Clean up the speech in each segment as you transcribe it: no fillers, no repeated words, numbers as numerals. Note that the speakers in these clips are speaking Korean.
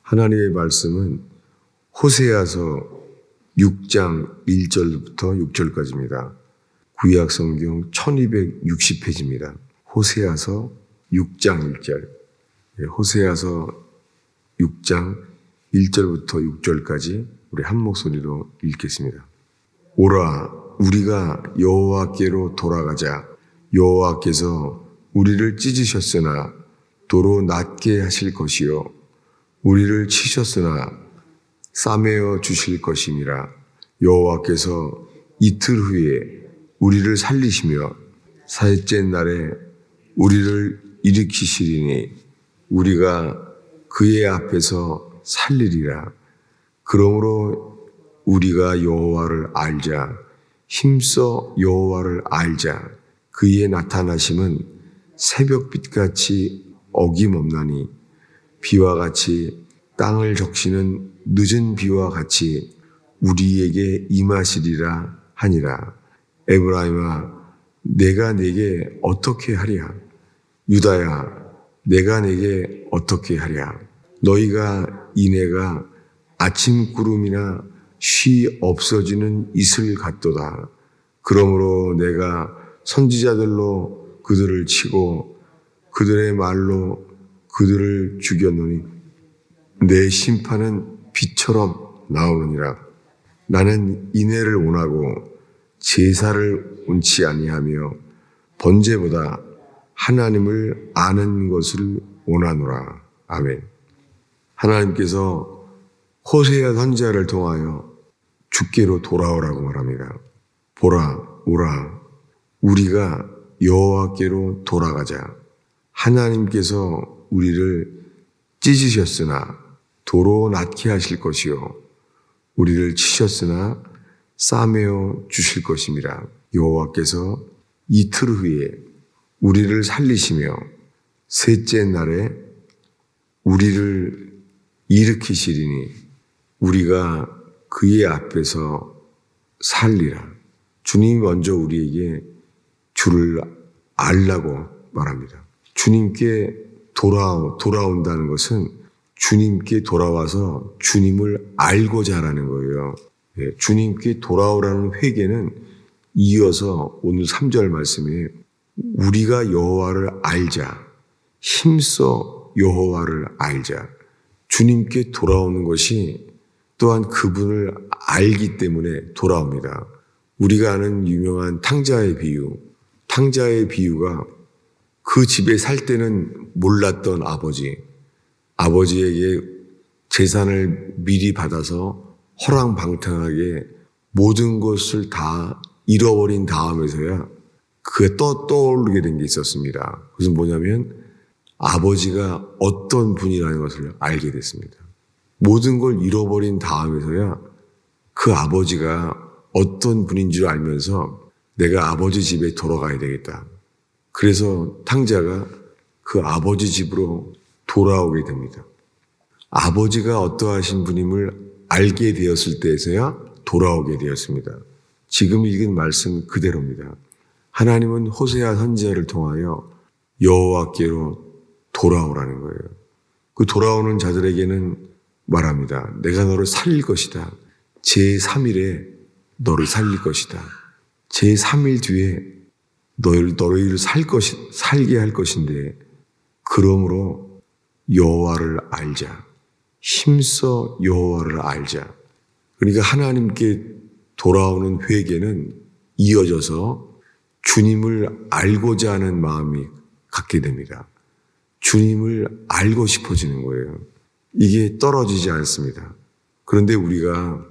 하나님의 말씀은 호세아서 6장 1절부터 6절까지입니다. 구약 성경 1260페이지입니다. 호세아서 6장 1절. 호세아서 6장 1절부터 6절까지 우리 한 목소리로 읽겠습니다. 오라, 우리가 여호와께로 돌아가자. 여호와께서 우리를 찢으셨으나 도로 낫게 하실 것이요 우리를 치셨으나 싸매어 주실 것이니라. 여호와께서 이틀 후에 우리를 살리시며 셋째 날에 우리를 일으키시리니 우리가 그의 앞에서 살리리라. 그러므로 우리가 여호와를 알자. 힘써 여호와를 알자. 그의 나타나심은 새벽빛같이 어김없나니 비와 같이 땅을 적시는 늦은 비와 같이 우리에게 임하시리라 하니라. 에브라임아, 내가 내게 어떻게 하랴? 유다야, 내가 내게 어떻게 하랴? 너희가 이내가 아침 구름이나 쉬 없어지는 이슬 같도다. 그러므로 내가 선지자들로 그들을 치고 그들의 말로 그들을 죽였노니 내 심판은 비처럼 나오느니라. 나는 인애를 원하고 제사를 원치 아니하며 번제보다 하나님을 아는 것을 원하노라. 아멘. 하나님께서 호세아 선지자를 통하여 주께로 돌아오라고 말합니다. 보라, 오라, 우리가 여호와께로 돌아가자. 하나님께서 우리를 찢으셨으나 도로 낫게 하실 것이요 우리를 치셨으나 싸매어 주실 것임이라. 여호와께서 이틀 후에 우리를 살리시며 셋째 날에 우리를 일으키시리니 우리가 그의 앞에서 살리라. 주님이 먼저 우리에게 주를 알라고 말합니다. 주님께 돌아온다는 것은 주님께 돌아와서 주님을 알고자 하라는 거예요. 주님께 돌아오라는 회개는 이어서 오늘 3절 말씀에 우리가 여호와를 알자. 힘써 여호와를 알자. 주님께 돌아오는 것이 또한 그분을 알기 때문에 돌아옵니다. 우리가 아는 유명한 탕자의 비유. 탕자의 비유가 그 집에 살 때는 몰랐던 아버지에게 재산을 미리 받아서 허랑방탕하게 모든 것을 다 잃어버린 다음에서야 그게 떠오르게 된 게 있었습니다. 그것은 뭐냐면 아버지가 어떤 분이라는 것을 알게 됐습니다. 모든 걸 잃어버린 다음에서야 그 아버지가 어떤 분인 줄 알면서 내가 아버지 집에 돌아가야 되겠다. 그래서 탕자가 그 아버지 집으로 돌아오게 됩니다. 아버지가 어떠하신 분임을 알게 되었을 때에서야 돌아오게 되었습니다. 지금 읽은 말씀 그대로입니다. 하나님은 호세아 선지자를 통하여 여호와께로 돌아오라는 거예요. 그 돌아오는 자들에게는 말합니다. 내가 너를 살릴 것이다. 제3일에 너를 살릴 것이다. 제3일 뒤에 너희를 살게 할 것인데 그러므로 여호와를 알자. 힘써 여호와를 알자. 그러니까 하나님께 돌아오는 회개는 이어져서 주님을 알고자 하는 마음이 갖게 됩니다. 주님을 알고 싶어지는 거예요. 이게 떨어지지 않습니다. 그런데 우리가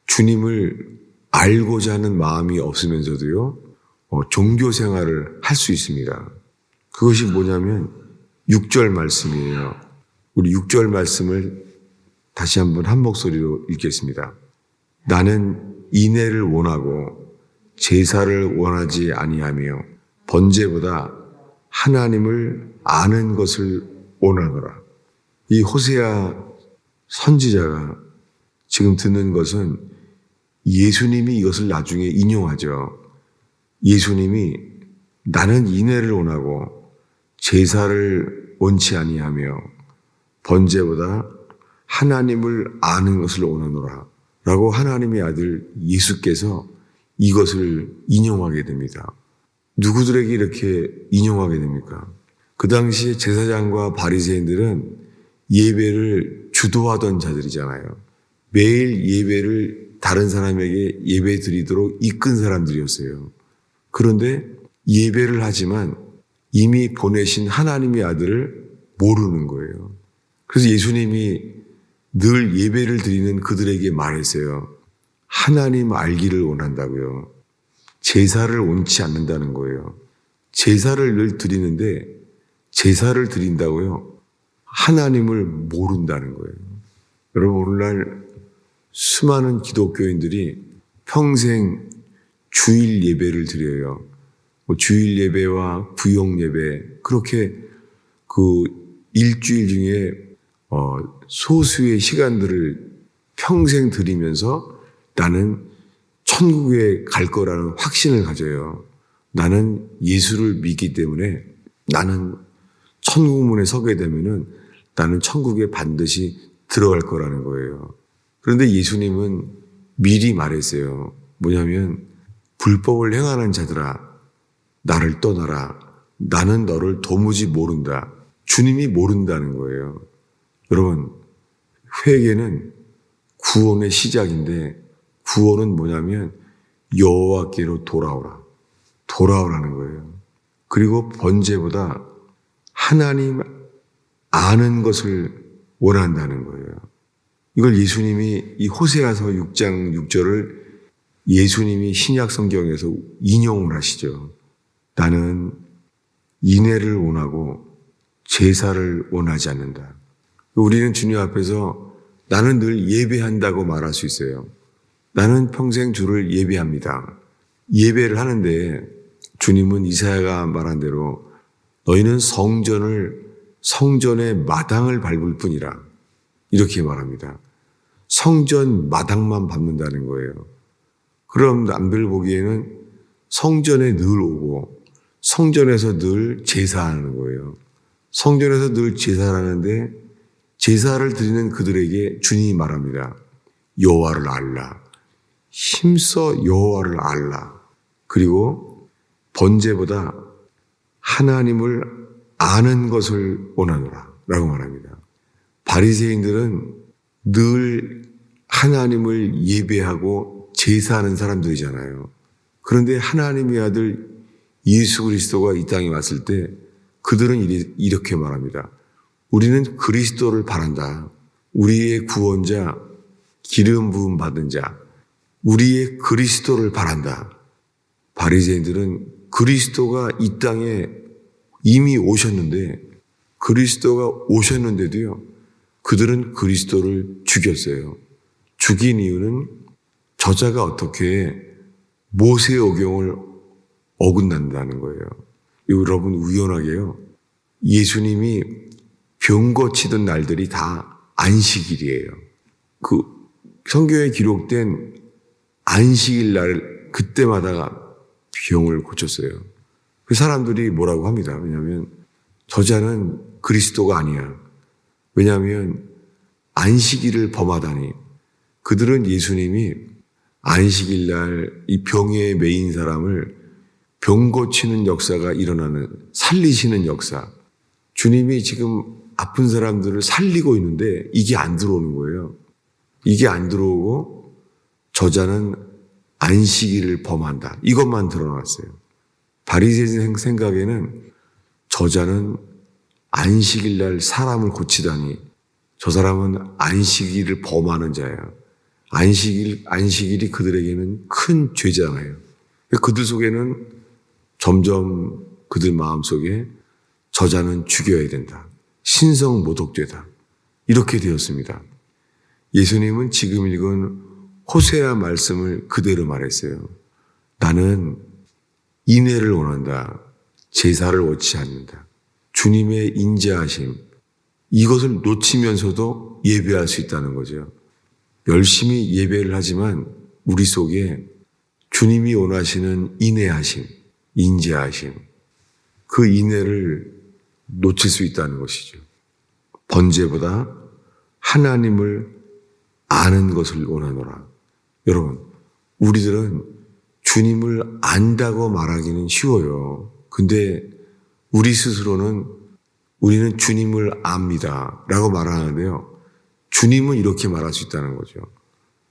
주님을 알고자 하는 마음이 없으면서도요, 종교 생활을 할 수 있습니다. 그것이 뭐냐면 6절 말씀이에요. 우리 6절 말씀을 다시 한번 한 목소리로 읽겠습니다. 나는 인애를 원하고 제사를 원하지 아니하며 번제보다 하나님을 아는 것을 원하노라. 이 호세아 선지자가 지금 듣는 것은 예수님이 이것을 나중에 인용하죠. 예수님이 나는 인애를 원하고 제사를 원치 아니하며 번제보다 하나님을 아는 것을 원하노라 라고 하나님의 아들 예수께서 이것을 인용하게 됩니다. 누구들에게 이렇게 인용하게 됩니까? 그 당시에 제사장과 바리새인들은 예배를 주도하던 자들이잖아요. 매일 예배를 다른 사람에게 예배 드리도록 이끈 사람들이었어요. 그런데 예배를 하지만 이미 보내신 하나님의 아들을 모르는 거예요. 그래서 예수님이 늘 예배를 드리는 그들에게 말했어요. 하나님 알기를 원한다고요. 제사를 원치 않는다는 거예요. 제사를 늘 드리는데 제사를 드린다고요. 하나님을 모른다는 거예요. 여러분, 오늘날 수많은 기독교인들이 평생 주일 예배를 드려요. 주일 예배와 부용 예배, 그렇게 그 일주일 중에 소수의 시간들을 평생 드리면서 나는 천국에 갈 거라는 확신을 가져요. 나는 예수를 믿기 때문에 나는 천국문에 서게 되면은 나는 천국에 반드시 들어갈 거라는 거예요. 그런데 예수님은 미리 말했어요. 뭐냐면 불법을 행하는 자들아 나를 떠나라. 나는 너를 도무지 모른다. 주님이 모른다는 거예요. 여러분, 회개는 구원의 시작인데 구원은 뭐냐면 여호와께로 돌아오라는 거예요. 그리고 번제보다 하나님 아는 것을 원한다는 거예요. 이걸 예수님이 이 호세아서 6장 6절을 예수님이 신약 성경에서 인용을 하시죠. 나는 인애를 원하고 제사를 원하지 않는다. 우리는 주님 앞에서 나는 늘 예배한다고 말할 수 있어요. 나는 평생 주를 예배합니다. 예배를 하는데 주님은 이사야가 말한 대로 너희는 성전의 마당을 밟을 뿐이라 이렇게 말합니다. 성전 마당만 밟는다는 거예요. 그럼 남들 보기에는 성전에 늘 오고 성전에서 늘 제사하는 거예요. 성전에서 늘 제사하는데 제사를 드리는 그들에게 주님이 말합니다. 여호와를 알라. 힘써 여호와를 알라. 그리고 번제보다 하나님을 아는 것을 원하노라 라고 말합니다. 바리새인들은 늘 하나님을 예배하고 제사하는 사람들이잖아요. 그런데 하나님의 아들 예수 그리스도가 이 땅에 왔을 때 그들은 이렇게 말합니다. 우리는 그리스도를 바란다. 우리의 구원자, 기름 부음 받은 자, 우리의 그리스도를 바란다. 바리새인들은 그리스도가 이 땅에 이미 오셨는데 그리스도가 오셨는데도요. 그들은 그리스도를 죽였어요. 죽인 이유는 저자가 어떻게 모세오경을 어긋난다는 거예요. 여러분 우연하게요. 예수님이 병 고치던 날들이 다 안식일이에요. 그 성경에 기록된 안식일 날 그때마다 병을 고쳤어요. 그 사람들이 뭐라고 합니다. 왜냐하면 저자는 그리스도가 아니야. 왜냐하면 안식일을 범하다니. 그들은 예수님이 안식일 날 이 병에 매인 사람을 병 고치는 역사가 일어나는 살리시는 역사. 주님이 지금 아픈 사람들을 살리고 있는데 이게 안 들어오는 거예요. 이게 안 들어오고 저자는 안식일을 범한다. 이것만 드러났어요. 바리새인 생각에는 저자는 안식일 날 사람을 고치다니 저 사람은 안식일을 범하는 자야. 안식일이 그들에게는 큰 죄잖아요. 그들 속에는 점점 그들 마음속에 저자는 죽여야 된다. 신성 모독죄다. 이렇게 되었습니다. 예수님은 지금 읽은 호세아 말씀을 그대로 말했어요. 나는 인애를 원한다. 제사를 원치 않는다. 주님의 인자하심. 이것을 놓치면서도 예배할 수 있다는 거죠. 열심히 예배를 하지만 우리 속에 주님이 원하시는 인애하심, 인자하심, 그 인애를 놓칠 수 있다는 것이죠. 번제보다 하나님을 아는 것을 원하노라. 여러분, 우리들은 주님을 안다고 말하기는 쉬워요. 근데 우리 스스로는 우리는 주님을 압니다 라고 말하는데요. 주님은 이렇게 말할 수 있다는 거죠.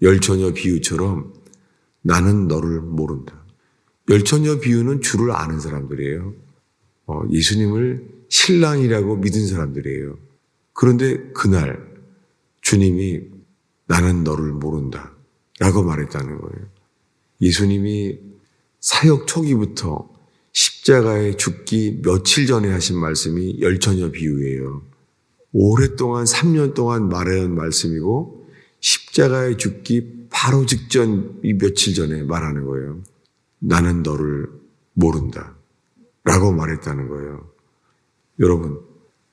열처녀 비유처럼 나는 너를 모른다. 열처녀 비유는 주를 아는 사람들이에요. 예수님을 신랑이라고 믿은 사람들이에요. 그런데 그날 주님이 나는 너를 모른다 라고 말했다는 거예요. 예수님이 사역 초기부터 십자가에 죽기 며칠 전에 하신 말씀이 열처녀 비유예요. 오랫동안 3년 동안 말해온 말씀이고 십자가에 죽기 바로 직전 이 며칠 전에 말하는 거예요. 나는 너를 모른다 라고 말했다는 거예요. 여러분,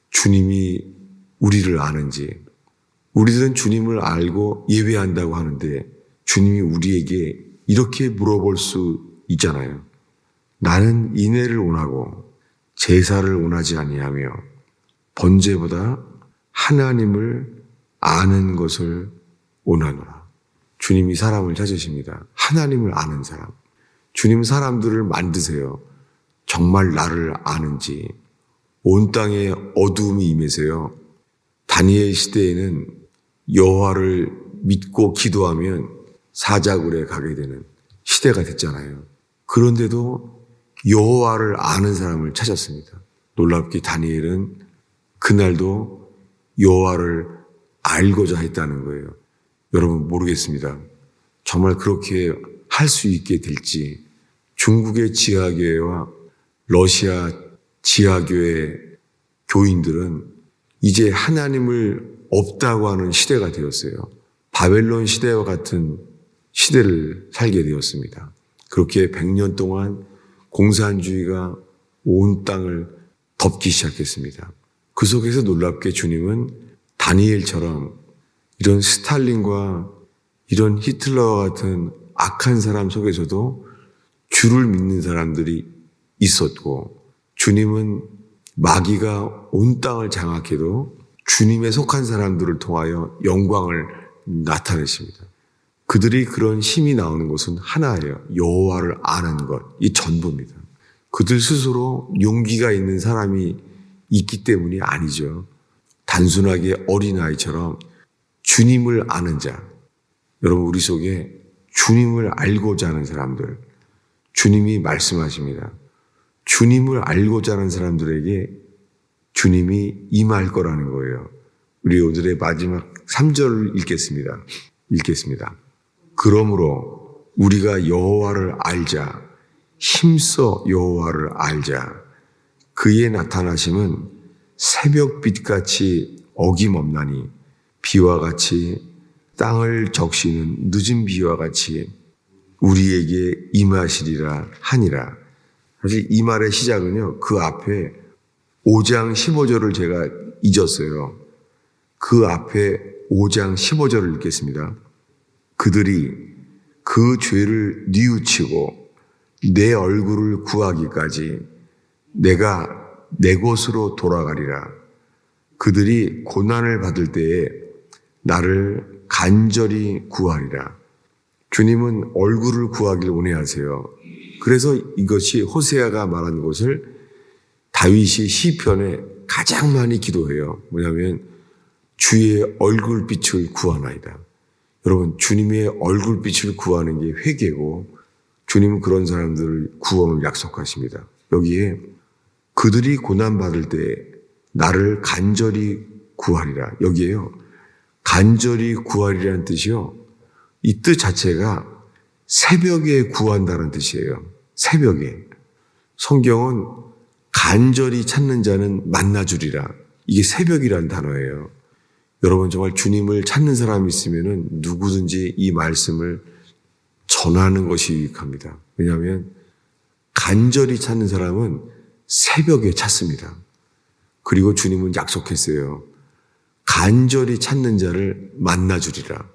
주님이 우리를 아는지, 우리들은 주님을 알고 예배한다고 하는데 주님이 우리에게 이렇게 물어볼 수 있잖아요. 나는 인애를 원하고 제사를 원하지 아니하며 번제보다 하나님을 아는 것을 원하노라. 주님이 사람을 찾으십니다. 하나님을 아는 사람. 주님 사람들을 만드세요. 정말 나를 아는지. 온 땅에 어두움이 임해서요. 다니엘 시대에는 여호와를 믿고 기도하면 사자굴에 가게 되는 시대가 됐잖아요. 그런데도 여호와를 아는 사람을 찾았습니다. 놀랍게 다니엘은 그날도 여호와를 알고자 했다는 거예요. 여러분 모르겠습니다. 정말 그렇게 할 수 있게 될지. 중국의 지하교회와 러시아 지하교회 교인들은 이제 하나님을 없다고 하는 시대가 되었어요. 바벨론 시대와 같은 시대를 살게 되었습니다. 그렇게 100년 동안 공산주의가 온 땅을 덮기 시작했습니다. 그 속에서 놀랍게 주님은 다니엘처럼 이런 스탈린과 이런 히틀러와 같은 악한 사람 속에서도 주를 믿는 사람들이 있었고, 주님은 마귀가 온 땅을 장악해도 주님에 속한 사람들을 통하여 영광을 나타내십니다. 그들이 그런 힘이 나오는 것은 하나예요. 여호와를 아는 것, 이 전부입니다. 그들 스스로 용기가 있는 사람이 있기 때문이 아니죠. 단순하게 어린아이처럼 주님을 아는 자, 여러분 우리 속에 주님을 알고자 하는 사람들, 주님이 말씀하십니다. 주님을 알고자 하는 사람들에게 주님이 임할 거라는 거예요. 우리 오늘의 마지막 3절을 읽겠습니다. 그러므로 우리가 여호와를 알자, 힘써 여호와를 알자. 그의 나타나심은 새벽빛같이 어김없나니 비와 같이 땅을 적시는 늦은 비와 같이 우리에게 임하시리라 하니라. 사실 이 말의 시작은요, 그 앞에 5장 15절을 제가 잊었어요. 그 앞에 5장 15절을 읽겠습니다. 그들이 그 죄를 뉘우치고 내 얼굴을 구하기까지 내가 내 곳으로 돌아가리라. 그들이 고난을 받을 때에 나를 간절히 구하리라. 주님은 얼굴을 구하길 원해하세요. 그래서 이것이 호세아가 말한 것을 다윗이 시편에 가장 많이 기도해요. 뭐냐면 주의 얼굴빛을 구하나이다. 여러분, 주님의 얼굴빛을 구하는 게 회개고, 주님은 그런 사람들을 구원을 약속하십니다. 여기에 그들이 고난받을 때 나를 간절히 구하리라. 여기에요, 간절히 구하리라는 뜻이요, 이 뜻 자체가 새벽에 구한다는 뜻이에요. 새벽에. 성경은 간절히 찾는 자는 만나주리라. 이게 새벽이라는 단어예요. 여러분 정말 주님을 찾는 사람이 있으면 누구든지 이 말씀을 전하는 것이 유익합니다. 왜냐하면 간절히 찾는 사람은 새벽에 찾습니다. 그리고 주님은 약속했어요. 간절히 찾는 자를 만나주리라.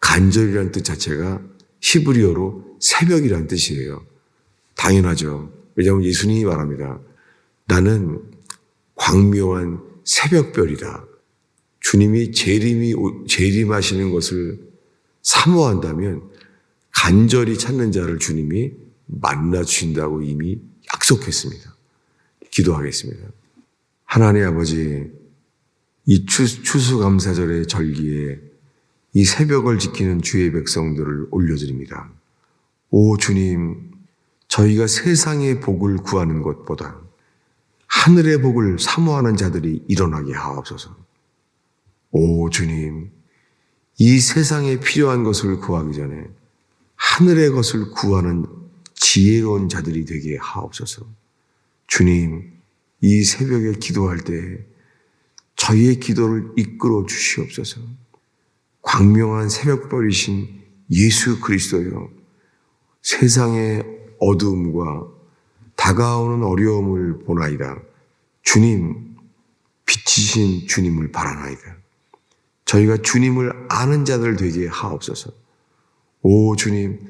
간절이라는 뜻 자체가 히브리어로 새벽이라는 뜻이에요. 당연하죠. 왜냐하면 예수님이 말합니다. 나는 광명한 새벽별이다. 주님이 재림하시는 것을 사모한다면 간절히 찾는 자를 주님이 만나 주신다고 이미 약속했습니다. 기도하겠습니다. 하나님 아버지, 이 추수감사절의 절기에 이 새벽을 지키는 주의 백성들을 올려드립니다. 오 주님, 저희가 세상의 복을 구하는 것보다 하늘의 복을 사모하는 자들이 일어나게 하옵소서. 오 주님, 이 세상에 필요한 것을 구하기 전에 하늘의 것을 구하는 지혜로운 자들이 되게 하옵소서. 주님, 이 새벽에 기도할 때 저희의 기도를 이끌어 주시옵소서. 광명한 새벽별이신 예수 그리스도여, 세상의 어두움과 다가오는 어려움을 보나이다. 주님, 빛이신 주님을 바라나이다. 저희가 주님을 아는 자들 되게 하옵소서. 오 주님,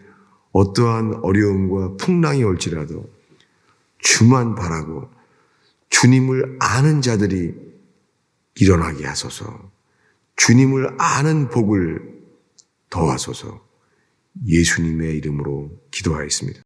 어떠한 어려움과 풍랑이 올지라도 주만 바라고 주님을 아는 자들이 일어나게 하소서. 주님을 아는 복을 더하소서. 예수님의 이름으로 기도하였습니다.